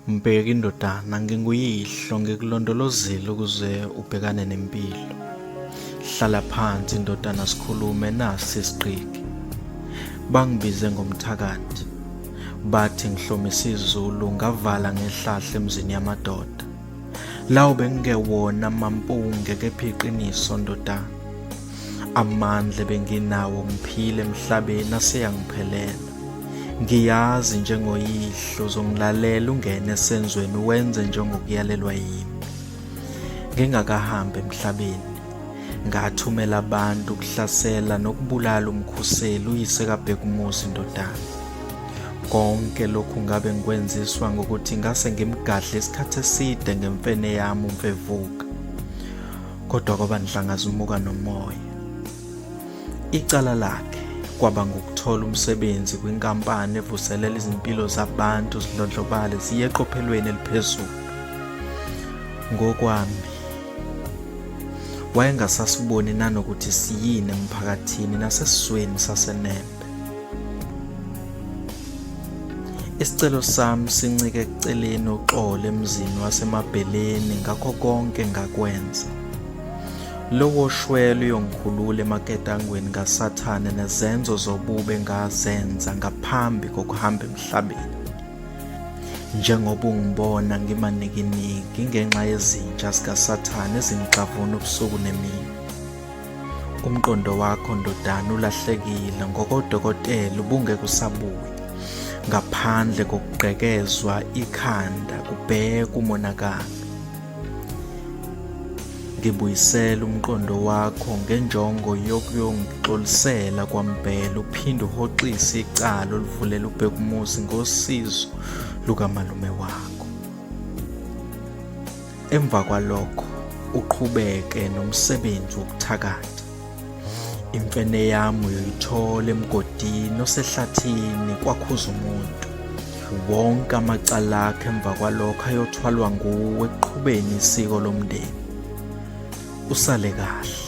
Mbheka indodana, nginguyihlo ngikulondolozile ukuze ubhekane nempilo. Hlala phansi indodana sikhulume, nasi isiqiki. Bangibize ngomthakathi. Bathi ngihlomise izulu ngavala ngehlahla emzini yamadoda. Lawo bengewona mampunge kepha iqiniso ndodana. Amandla benginawo ngiphile emhlabeni aseyangiphelela. Ngiyazi njengoyihlo uzongilalela ungene esenzweni wenze njengokuyalelwa yimi. Ngingakahambi emhlabeni ngathumela abantu ukuhlasela nokubulala umkhuseli uyise kabheka umuzi ndodana. Konke lokhu ngabe ngikwenziswa ngokuthi ngase ngimgadle isikhathi eside ngemfene yami umfevuka. Kodwa kwaba nidlangaza umuka nomoya. Icala lakhe kwaba ngokuthola umsebenzi kwinkampani evuselela izimpilo zabantu zidlondlobale ziye eqophelweni eliphezulu. Ngokwami wayengasasiboni nanokuthi siyini emphakathini nasesizweni saseNembe. Isicelo sami sincike ekuceleni uxolo emzini waseMabheleni ngakho konke ngakwenza. Lowo shwele uyongikhulula emaketangweni kaSathane nezenzo zobubi ngazenza ngaphambi kokuhamba emhlabeni. Njengoba ungibona ngimanikiniki ngenxa yezinja zikaSathane ezingixavuna ubusuku nemini. Umqondo wakho ndodana ulahlekile ngokodokotela ubungeke usabuye. Ngaphandle kokugqekezwa ikhanda kubheka umonakalo. Ngibuyisela umqondo wakho ngenjongo yokuyongixolisela kwaMbhele uphinde uhoxise icala oluvulela ubheka umuzi ngosizo lukamalume wakho. Emva kwalokho uqhubeke nomsebenzi wokuthakatha. Imfene yami uyoyithola emgodini osehlathini kwakhuza umuntu. Wonke amacala akhe emva kwalokho ayothwalwa nguwe ekuqhubeni isiko lomndeni. Usale kahle.